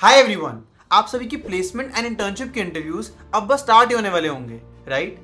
Hi everyone, आप सभी की प्लेसमेंट एंड इंटर्नशिप के इंटरव्यूज अब बस स्टार्ट ही होने वाले होंगे, राइट?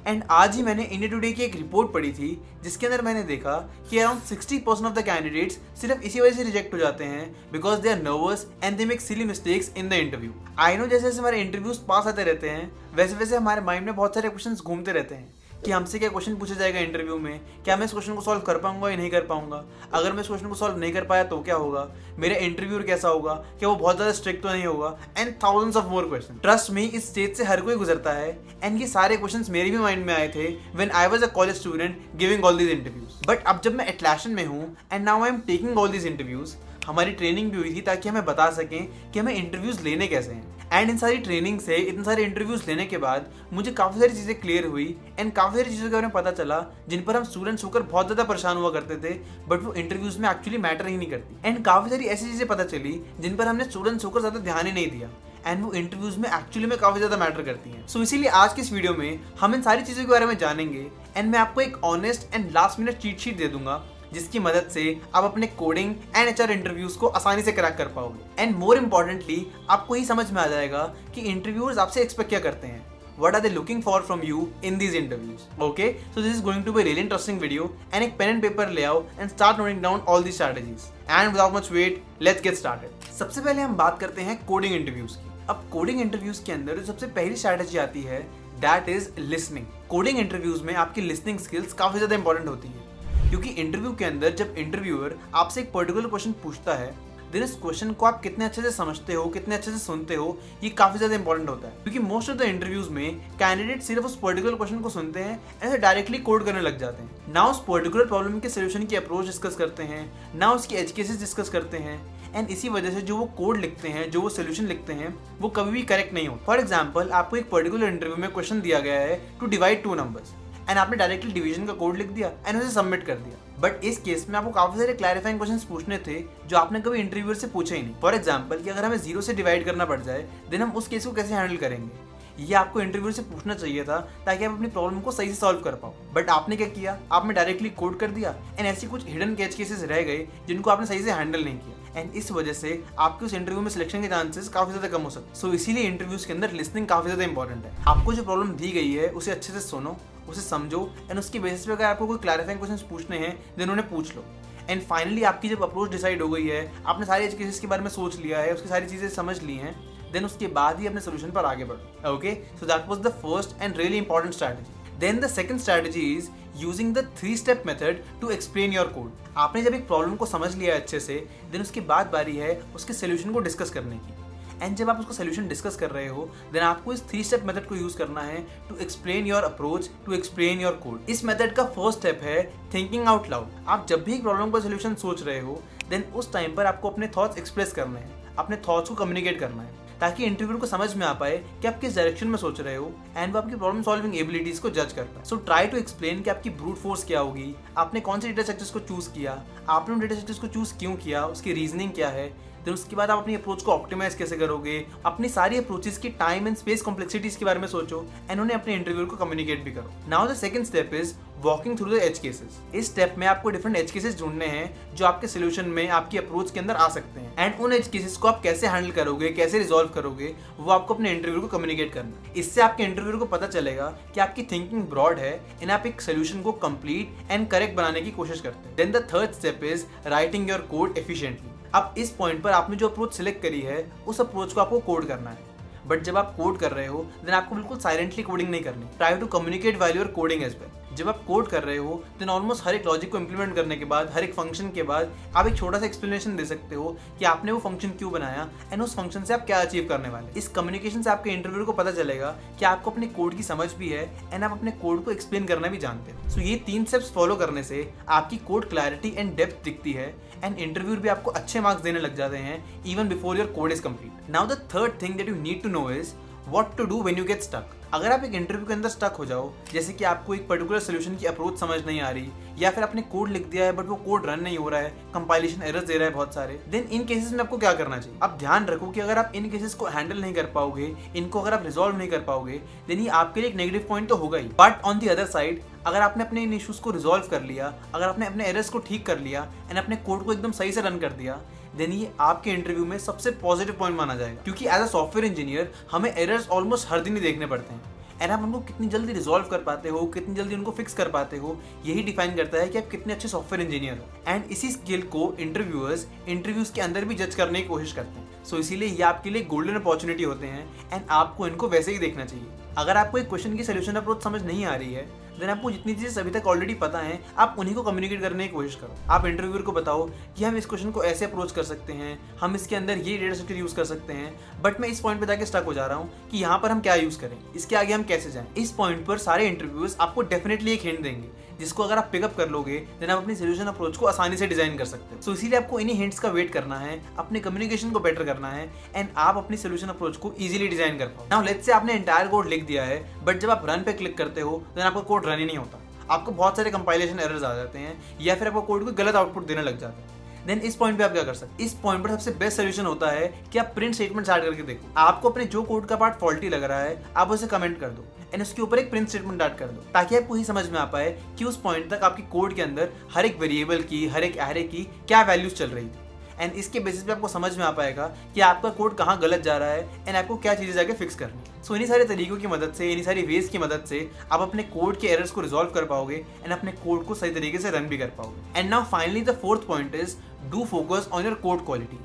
एंड आज ही मैंने इंडिया टुडे की एक रिपोर्ट पढ़ी थी जिसके अंदर मैंने देखा कि अराउंड 60% ऑफ द कैंडिडेट्स सिर्फ इसी वजह से रिजेक्ट हो जाते हैं because they are nervous and they make silly mistakes in the interview. I know जैसे जैसे हमारे इंटरव्यूज पास आते रहते हैं वैसे वैसे हमारे माइंड में बहुत सारे क्वेश्चंस घूमते रहते हैं कि हमसे क्या क्वेश्चन पूछा जाएगा इंटरव्यू में, क्या मैं इस क्वेश्चन को सॉल्व कर पाऊंगा या नहीं कर पाऊंगा, अगर मैं इस क्वेश्चन को सॉल्व नहीं कर पाया तो क्या होगा, मेरा इंटरव्यूअर कैसा होगा, क्या वो बहुत ज्यादा स्ट्रिक्ट तो नहीं होगा, and thousands of more question. Trust me, इस स्टेज से हर कोई गुजरता है एंड ये सारे क्वेश्चंस मेरे भी माइंड में आए थे when I was a college student giving all these interviews. But अब जब मैं एटलाशन में हूँ and now I am taking all these interviews, हमारी ट्रेनिंग भी हुई थी ताकि हमें बता सकें कि हमें इंटरव्यूज लेने कैसे हैं। एंड इन सारी ट्रेनिंग से इतने सारे इंटरव्यूज लेने के बाद मुझे काफ़ी सारी चीज़ें क्लियर हुई एंड काफ़ी सारी चीज़ों के बारे में पता चला जिन पर हम स्टूडेंट्स होकर बहुत ज़्यादा परेशान हुआ करते थे बट वो इंटरव्यूज में एक्चुअली मैटर ही नहीं करती। एंड काफ़ी सारी ऐसी चीज़ें पता चली जिन पर हमने स्टूडेंट्स होकर ज़्यादा ध्यान ही नहीं दिया एंड वो इंटरव्यूज में एक्चुअली में काफ़ी ज़्यादा मैटर करती हैं। सो इसीलिए आज की इस वीडियो में हम इन सारी चीज़ों के बारे में जानेंगे एंड मैं आपको एक honest and last minute cheat sheet दे दूंगा जिसकी मदद से आप अपने कोडिंग एंड एचआर इंटरव्यूज को आसानी से क्रैक कर पाओगे। एंड मोर इम्पोर्टेंटली आपको ही समझ में आ जाएगा कि इंटरव्यूअर्स आपसे एक्सपेक्ट क्या करते हैं, what are they looking for from you in these interviews. Okay, so this is going to be a really interesting video and एक pen and paper ले आओ and start noting down all these strategies. And without much wait, let's get started. सबसे पहले हम बात करते हैं coding interviews की। अब कोडिंग इंटरव्यूज के अंदर जो सबसे पहली स्ट्रैटेजी आती है that is listening. Coding interviews में आपकी लिसनिंग स्किल्स काफी ज्यादा इंपॉर्टेंट होती है क्योंकि इंटरव्यू के अंदर जब इंटरव्यूअर आपसे एक पर्टिकुलर क्वेश्चन पूछता है देन इस क्वेश्चन को आप कितने अच्छे से समझते हो, कितने अच्छे से सुनते हो, ये काफी ज्यादा इंपॉर्टेंट होता है क्योंकि मोस्ट ऑफ द इंटरव्यूज में कैंडिडेट सिर्फ उस पर्टिकुलर क्वेश्चन को सुनते हैं ऐसे डायरेक्टली कोड करने लग जाते हैं। ना उस पर्टिकुलर प्रॉब्लम के सोल्यूशन की अप्रोच डिस्कस करते हैं, ना उसकी एज केसेस डिस्कस करते हैं एंड इसी वजह से जो वो कोड लिखते हैं, जो वो सोल्यूशन लिखते हैं वो कभी भी करेक्ट नहीं होता। फॉर एग्जाम्पल, आपको एक पर्टिकुलर इंटरव्यू में क्वेश्चन दिया गया है to divide two numbers and आपने डायरेक्टली डिवीजन का कोड लिख दिया एंड उसे सबमिट कर दिया। बट इस केस में आपको काफी सारे क्लैरिफाइंग क्वेश्चंस पूछने थे जो आपने कभी इंटरव्यूअर से पूछे ही नहीं। फॉर एग्जांपल कि अगर हमें 0 से डिवाइड करना पड़ जाए देन हम उस केस को कैसे हैंडल करेंगे, ये आपको इंटरव्यूअर से पूछना चाहिए था ताकि आप अपनी प्रॉब्लम को सही से सॉल्व कर पाओ। बट आपने क्या किया, आपने डायरेक्टली कोड कर दिया एंड ऐसी कुछ हिडन कैच केसेस रह गए जिनको आपने सही से हैंडल नहीं किया एंड इस वजह से आपके उस इंटरव्यू में सिलेक्शन के चांसेस काफी ज्यादा कम हो सकते। सो इसीलिए इंटरव्यूज के अंदर लिसनिंग काफी ज्यादा इंपॉर्टेंट है। आपको जो प्रॉब्लम दी गई है उसे अच्छे से सुनो, उसे समझो एंड उसकी बेसिस पे अगर आपको कोई क्लैरिफाइंग क्वेश्चंस पूछने हैं देन उन्हें पूछ लो। एंड फाइनली आपकी जब अप्रोच डिसाइड हो गई है, आपने सारे एज केसेस के बारे में सोच लिया है, उसकी सारी चीजें समझ ली हैं, देन उसके बाद ही अपने सोल्यूशन पर आगे बढ़ो। Okay, so that was the first and really important strategy. Then the second strategy is using the 3-step method to explain your code. आपने जब एक प्रॉब्लम को समझ लिया है अच्छे से देन उसके बाद बारी है उसके सोल्यूशन को डिस्कस करने की एंड जब आप उसका सोल्यूशन डिस्कस कर रहे हो देन आपको इस 3-step मेथड को यूज करना है to explain your approach, to explain your code. इस मेथड का फर्स्ट स्टेप है थिंकिंग आउट लाउड। आप जब भी एक प्रॉब्लम का सोल्यूशन सोच रहे हो देन उस टाइम पर आपको अपने थॉट्स एक्सप्रेस करने हैं, अपने थॉट्स को कम्युनिकेट करना है ताकि इंटरव्यूअर को समझ में आ पाए कि आप किस डायरेक्शन में सोच रहे हो एंड वो आपकी प्रॉब्लम सॉल्विंग एबिलिटीज को जज कर पाए। सो ट्राई टू एक्सप्लेन कि आपकी ब्रूट फोर्स क्या होगी, आपने कौन से डेटा स्ट्रक्चर्स को चूज किया, आपने उन डेटा स्ट्रक्चर्स को चूज क्यों किया, उसकी रीजनिंग क्या है, देन उसके बाद आप अपनी अप्रोच को ऑप्टिमाइज कैसे करोगे, अपनी सारी अप्रोचेस की टाइम एंड स्पेस कॉम्प्लेक्सिटीज के बारे में सोचो एंड उन्हें अपने इंटरव्यूअर को कम्युनिकेट भी करो। Now the second step is walking through the edge cases. इस स्टेप में आपको डिफरेंट एज केसेस ढूंढने हैं जो आपके सोल्यूशन में, आपकी अप्रोच के अंदर आ सकते हैं एंड उन एज केसेस को आप कैसे हैंडल करोगे, कैसे रिजॉल्व करोगे, वो आपको अपने इंटरव्यूअर को कम्युनिकेट करना है। इससे आपके इंटरव्यूअर को पता चलेगा कि आपकी थिंकिंग ब्रॉड है एंड आप एक सोल्यूशन को कंप्लीट एंड करेक्ट बनाने की कोशिश करते हैं। Then the third step is writing your code efficiently. अब इस पॉइंट पर आपने जो अप्रोच सिलेक्ट करी है उस अप्रोच को आपको कोड करना है। बट जब आप कोड कर रहे हो देन आपको बिल्कुल साइलेंटली कोडिंग नहीं करनी। Try to communicate while you are coding as well. जब आप कोड कर रहे हो देन ऑलमोस्ट हर एक लॉजिक को इंप्लीमेंट करने के बाद, हर एक फंक्शन के बाद आप एक छोटा सा एक्सप्लेनेशन दे सकते हो कि आपने वो फंक्शन क्यों बनाया एंड उस फंक्शन से आप क्या अचीव करने वाले। इस कम्युनिकेशन से आपके इंटरव्यूअर को पता चलेगा कि आपको अपने कोड की समझ भी है एंड आप अपने कोड को एक्सप्लेन करना भी जानते हो। सो ये 3 स्टेप्स फॉलो करने से आपकी कोड क्लैरिटी एंड डेप्थ दिखती है एंड इंटरव्यूअर भी आपको अच्छे मार्क्स देने लग जाते हैं even before your code is complete. Now the third thing that you need to know is what to do when you get stuck. अगर आप एक इंटरव्यू के अंदर स्टक हो जाओ, जैसे कि आपको एक पर्टिकुलर सोल्यूशन की अप्रोच समझ नहीं आ रही या फिर आपने कोड लिख दिया है बट वो कोड रन नहीं हो रहा है, कंपाइलेशन एरर्स दे रहा है बहुत सारे, देन इन केसेस में आपको क्या करना चाहिए। अब ध्यान रखो कि अगर आप इन केसेस को हैंडल नहीं कर पाओगे, इनको अगर आप रिजॉल्व नहीं कर पाओगे देन ये आपके लिए एक नेगेटिव पॉइंट तो होगा ही। But on the other side अगर आपने अपने इन इश्यूज को रिजॉल्व कर लिया, अगर आपने अपने एरर्स को ठीक कर लिया एंड अपने कोड को एकदम सही से रन कर दिया देन ये आपके इंटरव्यू में सबसे पॉजिटिव पॉइंट माना जाएगा, क्योंकि एज अ सॉफ्टवेयर इंजीनियर हमें एरर्स ऑलमोस्ट हर दिन ही देखने पड़ते हैं एंड आप उनको कितनी जल्दी रिजॉल्व कर पाते हो, कितनी जल्दी उनको फिक्स कर पाते हो, यही डिफाइन करता है कि आप कितने अच्छे सॉफ्टवेयर इंजीनियर हो। एंड इसी स्किल को इंटरव्यूअर्स इंटरव्यूज के अंदर भी जज करने की कोशिश करते हैं। सो इसीलिए ये आपके लिए गोल्डन अपॉर्चुनिटी होते हैं एंड आपको इनको वैसे ही देखना चाहिए। अगर आपको एक क्वेश्चन की सोल्यूशन अप्रोच समझ नहीं आ रही है, देन आपको जितनी चीजें अभी तक ऑलरेडी पता है आप उन्हीं को कम्युनिकेट करने की कोशिश करो। आप इंटरव्यूअर को बताओ कि हम इस क्वेश्चन को ऐसे अप्रोच कर सकते हैं, हम इसके अंदर ये डेटा स्ट्रक्चर यूज कर सकते हैं, बट मैं इस पॉइंट पे जाके स्टक हो जा रहा हूँ कि यहाँ पर हम क्या यूज करें, इसके आगे हम कैसे जाएं। इस पॉइंट पर सारे इंटरव्यूअर्स आपको डेफिनेटली एक हिंट देंगे, जिसको अगर आप पिकअप कर लोगे देन आप अपनी सोल्यूशन अप्रोच को आसानी से डिजाइन कर सकते हो। सो इसीलिए आपको इन्हीं हिंट्स का वेट करना है, अपने कम्युनिकेशन को बेटर करना है एंड आप अपनी सोल्यूशन अप्रोच को इजीली डिजाइन कर पाओ। नाउ लेट्स से आपने एंटायर कोड लिख दिया है, बट जब आप रन पे क्लिक करते हो देन आपका कोड रन ही नहीं होता, आपको बहुत सारे कंपाइलेशन एरर्स आ जाते हैं या फिर आपका कोड को गलत आउटपुट देने लग जाता है। देन इस पॉइंट पे आप क्या कर सकते हैं? इस पॉइंट पर सबसे बेस्ट सोल्यूशन होता है कि आप प्रिंट स्टेटमेंट ऐड करके देखो। आपको अपने जो कोड का पार्ट फॉल्टी लग रहा है आप उसे कमेंट कर दो एंड उसके ऊपर एक प्रिंट स्टेटमेंट ऐड कर दो, ताकि आपको ही समझ में आ पाए कि उस पॉइंट तक आपकी कोड के अंदर हर एक वेरिएबल की, हर एक एरे की क्या वैल्यूज चल रही थी। एंड इसके बेसिस पे आपको समझ में आ पाएगा कि आपका कोड कहाँ गलत जा रहा है एंड आपको क्या चीज़ें जाके फिक्स करनी है। सो इन्हीं सारे तरीकों की मदद से, इन्हीं सारी वेज की मदद से आप अपने कोड के एरर्स को रिजॉल्व कर पाओगे एंड अपने कोड को सही तरीके से रन भी कर पाओगे। And now finally the fourth point is do focus on your code quality.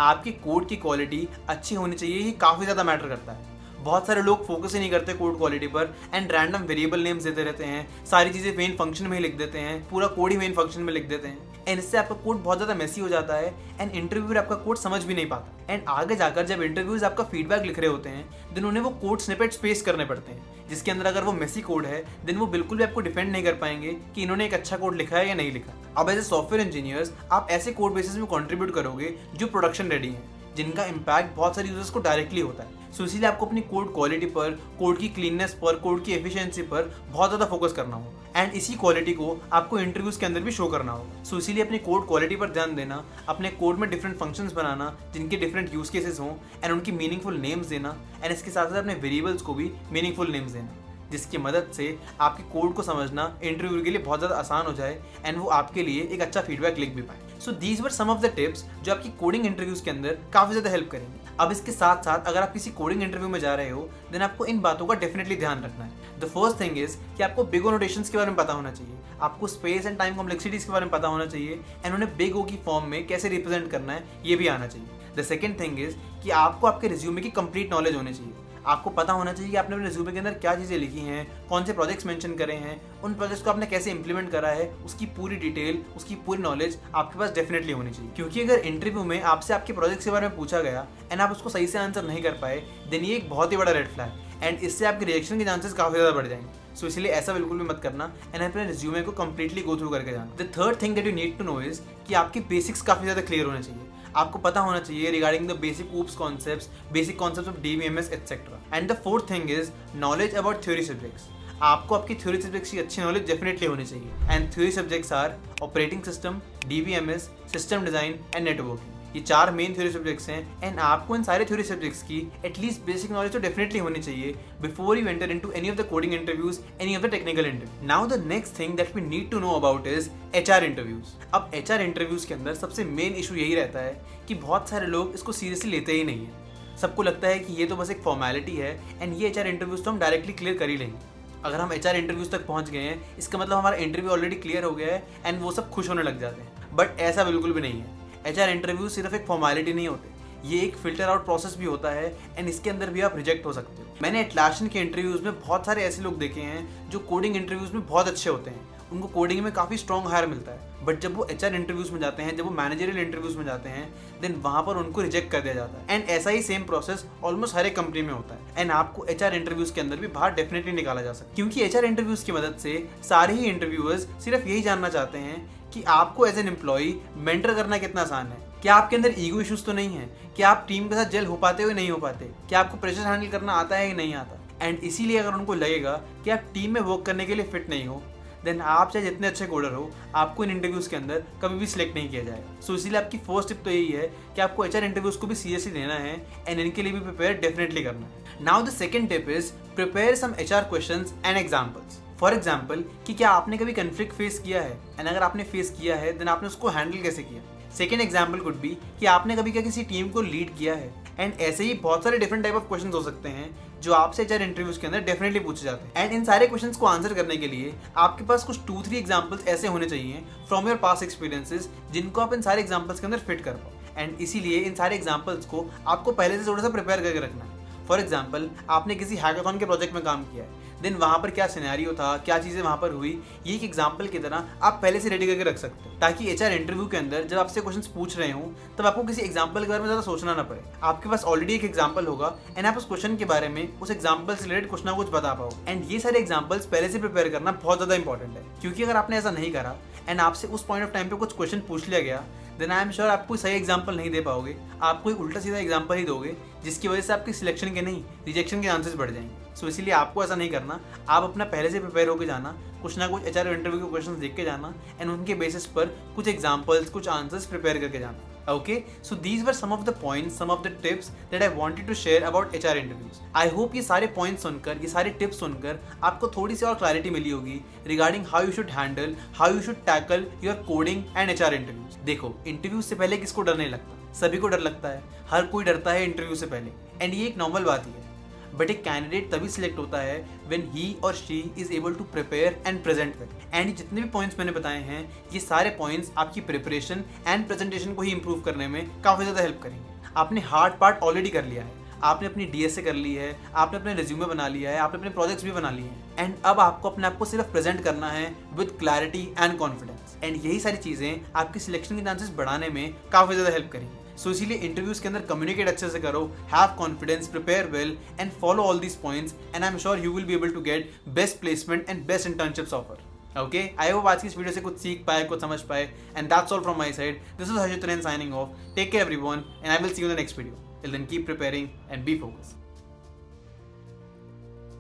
आपकी कोड की क्वालिटी अच्छी होनी चाहिए, ये काफ़ी ज़्यादा मैटर करता है। बहुत सारे लोग फोकस ही नहीं करते कोड क्वालिटी पर एंड रैंडम वेरिएबल नेम्स देते रहते हैं, सारी चीज़ें मेन फंक्शन में ही लिख देते हैं, पूरा कोड ही मेन फंक्शन में लिख देते हैं एंड इससे आपका कोड बहुत ज़्यादा मेसी हो जाता है एंड इंटरव्यूअर आपका कोड समझ भी नहीं पाता। एंड आगे जाकर जब इंटरव्यूज आपका फीडबैक लिख रहे होते हैं देन उन्हें वो कोड स्निपेट्स पेस्ट करने पड़ते हैं, जिसके अंदर अगर वो मेसी कोड है देन वो बिल्कुल भी आपको डिफेंड नहीं कर पाएंगे कि इन्होंने एक अच्छा कोड लिखा है या नहीं लिखा। अब एज ए सॉफ्टवेयर इंजीनियर्स आप ऐसे कोड बेसिस में कॉन्ट्रीब्यूट करोगे जो प्रोडक्शन रेडी है, जिनका इम्पैक्ट बहुत सारे यूजर्स को डायरेक्टली होता है। सो इसीलिए आपको अपनी कोड क्वालिटी पर, कोड की क्लीननेस पर, कोड की एफिशिएंसी पर बहुत ज़्यादा फोकस करना होगा एंड इसी क्वालिटी को आपको इंटरव्यूज के अंदर भी शो करना होगा। सो इसीलिए अपनी कोड क्वालिटी पर ध्यान देना, अपने कोड में डिफरेंट फंक्शंस बनाना जिनके डिफरेंट यूज केसेस हों एंड उनकी मीनिंगफुल नेम्स देना एंड इसके साथ साथ अपने वेरिएबल्स को भी मीनिंगफुल नेम्स देना, जिसकी मदद से आपके कोड को समझना इंटरव्यू के लिए बहुत ज़्यादा आसान हो जाए एंड वो आपके लिए एक अच्छा फीडबैक लिख भी पाए। So these were some of the tips जो आपकी कोडिंग इंटरव्यूज के अंदर काफ़ी ज़्यादा हेल्प करेंगे। अब इसके साथ साथ अगर आप किसी कोडिंग इंटरव्यू में जा रहे हो देन आपको इन बातों का डेफिनेटली ध्यान रखना है। द फर्स्ट थिंग इज कि आपको बिग ओ नोटेशंस के बारे में पता होना चाहिए, आपको स्पेस एंड टाइम कॉम्प्लेक्सिटीज के बारे में पता होना चाहिए एंड उन्हें बिग ओ की फॉर्म में कैसे रिप्रेजेंट करना है ये भी आना चाहिए। द सेकेंड थिंग इज कि आपको आपके रिज्यूमे की कंप्लीट नॉलेज होनी चाहिए, आपको पता होना चाहिए कि आपने अपने रिज्यूमे के अंदर क्या चीज़ें लिखी हैं, कौन से प्रोजेक्ट्स मेंशन करे हैं, उन प्रोजेक्ट्स को आपने कैसे इंप्लीमेंट करा है, उसकी पूरी डिटेल, उसकी पूरी नॉलेज आपके पास डेफिनेटली होनी चाहिए। क्योंकि अगर इंटरव्यू में आपसे आपके प्रोजेक्ट्स के बारे में पूछा गया एंड आप उसको सही से आंसर नहीं कर पाए देन ये एक बहुत ही बड़ा रेड फ्लैग एंड इससे आपके रिएक्शन के चांसेस काफ़ी ज़्यादा बढ़ जाएंगे। सो इसलिए ऐसा बिल्कुल भी मत करना एंड अपने रिज्यूमे को कंप्लीटली गो थ्रू करके जाना। The third thing that you need to know is कि आपके बेसिक्स काफ़ी ज़्यादा क्लियर होने चाहिए, आपको पता होना चाहिए regarding the basic oops concepts, basic concepts of DBMS etcetera. And the fourth thing is knowledge about theory subjects. आपको आपकी थ्योरी सब्जेक्ट्स की अच्छी नॉलेज डेफिनेटली होनी चाहिए and theory subjects are operating system, DBMS, system design and networking. ये 4 main theory subjects हैं and आपको इन सारे थ्योरी सब्जेक्ट्स की एटलीस्ट बेसिक नॉलेज तो डेफिनेटली होनी चाहिए before you enter into any of the coding interviews, any of the technical interview. Now the next thing that we need to know about is HR interviews. अब HR interviews के अंदर सबसे main issue यही रहता है कि बहुत सारे लोग इसको सीरियसली लेते ही नहीं है। सबको लगता है कि ये तो बस एक फॉर्मेलिटी है एंड ये HR इंटरव्यूज तो हम डायरेक्टली क्लियर कर ही लेंगे। अगर हम HR इंटरव्यूज तक पहुंच गए हैं इसका मतलब हमारा इंटरव्यू ऑलरेडी क्लियर हो गया है एंड वो सब खुश होने लग जाते हैं, बट ऐसा बिल्कुल भी नहीं है। HR इंटरव्यू सिर्फ एक फॉर्मेलिटी नहीं होते, ये एक फिल्टर आउट प्रोसेस भी होता है एंड इसके अंदर भी आप रिजेक्ट हो सकते हो। मैंने एटलासियन के इंटरव्यूज में बहुत सारे ऐसे लोग देखे हैं जो कोडिंग इंटरव्यूज में बहुत अच्छे होते हैं, उनको कोडिंग में काफ़ी स्ट्रॉन्ग हायर मिलता है, बट जब वो HR इंटरव्यूज में जाते हैं, जब वो मैनेजरियल इंटरव्यूज में जाते हैं देन वहाँ पर उनको रिजेक्ट कर दिया जाता है। एंड ऐसा ही सेम प्रोसेस ऑलमोस्ट हर एक कंपनी में होता है एंड आपको HR इंटरव्यूज के अंदर भी बाहर डेफिनेटली निकाला जा सकता है, क्योंकि HR इंटरव्यूज की मदद से सारे ही इंटरव्यूअर्स सिर्फ यही जानना चाहते हैं कि आपको एज एन एम्प्लॉई मेंटर करना कितना आसान है, क्या आपके अंदर ईगो इश्यूज तो नहीं है, क्या आप टीम के साथ जेल हो पाते हो नहीं हो पाते, क्या आपको प्रेशर हैंडल करना आता है कि नहीं आता। एंड इसीलिए अगर उनको लगेगा कि आप टीम में वर्क करने के लिए फिट नहीं हो देन आप चाहे जितने अच्छे कोडर हो आपको इन इंटरव्यूज के अंदर कभी भी सिलेक्ट नहीं किया जाएगा। सो इसीलिए आपकी फर्स्ट टिप तो यही है कि आपको HR इंटरव्यूज को भी सीरियसली लेना है एंड इनके लिए भी प्रिपेयर डेफिनेटली करना है। Now the second tip is prepare some HR questions and examples. For example कि क्या आपने कभी कन्फ्लिक्ट फेस किया है एंड अगर आपने फेस किया है देन आपने उसको हैंडल कैसे किया। सेकेंड एग्जाम्पल कुड बी कि आपने कभी क्या किसी टीम को लीड किया है। एंड ऐसे ही बहुत सारे डिफरेंट टाइप ऑफ क्वेश्चंस हो सकते हैं जो आपसे एचआर इंटरव्यूज के अंदर डेफिनेटली पूछे जाते हैं। एंड इन सारे क्वेश्चंस को आंसर करने के लिए आपके पास कुछ 2-3 एग्जांपल्स ऐसे होने चाहिए फ्रॉम योर पास्ट एक्सपीरियंसेस जिनको आप इन सारे एग्जांपल्स के अंदर फिट कर पाओ। एंड इसीलिए इन सारे एग्जांपल्स को आपको पहले से थोड़ा सा प्रिपेयर करके रखना है। फॉर एग्जाम्पल, आपने किसी हैकाथॉन के प्रोजेक्ट में काम किया है, देन वहाँ पर क्या सिनेरियो था, क्या चीज़ें वहाँ पर हुई, ये एक एग्जाम्पल की तरह आप पहले से रेडी करके रख सकते हो, ताकि एचआर इंटरव्यू के अंदर जब आपसे क्वेश्चंस पूछ रहे हो तब आपको किसी एग्जाम्पल के बारे में ज़्यादा सोचना ना पड़े। आपके पास ऑलरेडी एक एग्जाम्पल होगा एंड आप उस क्वेश्चन के बारे में उस एग्जाम्पल से रिलेटेड कुछ ना कुछ बता पाओ। एंड ये सारे एग्जाम्पल्स पहले से प्रिपेयर करना बहुत ज़्यादा इंपॉर्टेंट है, क्योंकि अगर आपने ऐसा नहीं करा एंड आपसे उस पॉइंट ऑफ टाइम पे कुछ क्वेश्चन पूछ लिया गया, देन आई एम श्योर आप कोई सही एग्जाम्पल नहीं दे पाओगे, आप कोई उल्टा सीधा एग्जाम्पल ही दोगे जिसकी वजह से आपकी सिलेक्शन के नहीं रिजेक्शन के चांसेस बढ़ जाएंगे। सो इसीलिए आपको ऐसा नहीं करना, आप अपना पहले से प्रिपेयर होकर जाना, कुछ ना कुछ एचआर इंटरव्यू के क्वेश्चंस देख के जाना एंड उनके बेसिस पर कुछ एग्जाम्पल्स, कुछ आंसर्स प्रिपेयर करके जाना। Okay, so these were some of the points, some of the tips that I wanted to share about HR interviews. I hope ये सारे points सुनकर, ये सारे tips सुनकर आपको थोड़ी सी और clarity मिली होगी regarding how you should handle, how you should tackle your coding and HR interviews. देखो, interviews से पहले किसको डर नहीं लगता? सभी को डर लगता है, हर कोई डरता है इंटरव्यू से पहले, एंड ये एक नॉर्मल बात ही है। बट एक कैंडिडेट तभी सिलेक्ट होता है व्हेन ही और she is able to prepare and present well. And जितने भी पॉइंट्स मैंने बताए हैं, ये सारे पॉइंट्स आपकी प्रिपरेशन एंड प्रेजेंटेशन को ही इंप्रूव करने में काफ़ी ज़्यादा हेल्प करेंगे। आपने हार्ड पार्ट ऑलरेडी कर लिया है, आपने अपनी डीएसए कर ली है, आपने अपने रिज्यूमे बना लिया है, आपने अपने प्रोजेक्ट्स भी बना लिए हैं, एंड अब आपको अपने आप को सिर्फ प्रेजेंट करना है with clarity and confidence. And यही सारी चीज़ें आपकी सिलेक्शन के चांसेस बढ़ाने में काफ़ी ज़्यादा हेल्प करेंगी। सो इसीलिए इंटरव्यूज के अंदर कम्युनिकेट अच्छे से करो, have confidence, prepare well and follow all these points, and I am sure you will be able to get best placement and best internships offer. Okay, I hope आज की इस वीडियो से कुछ सीख पाए, कुछ समझ पाए, and that's all from my side. This is Harshit signing off. Take care everyone and I will see you in the next video. Till then, keep preparing and be focused.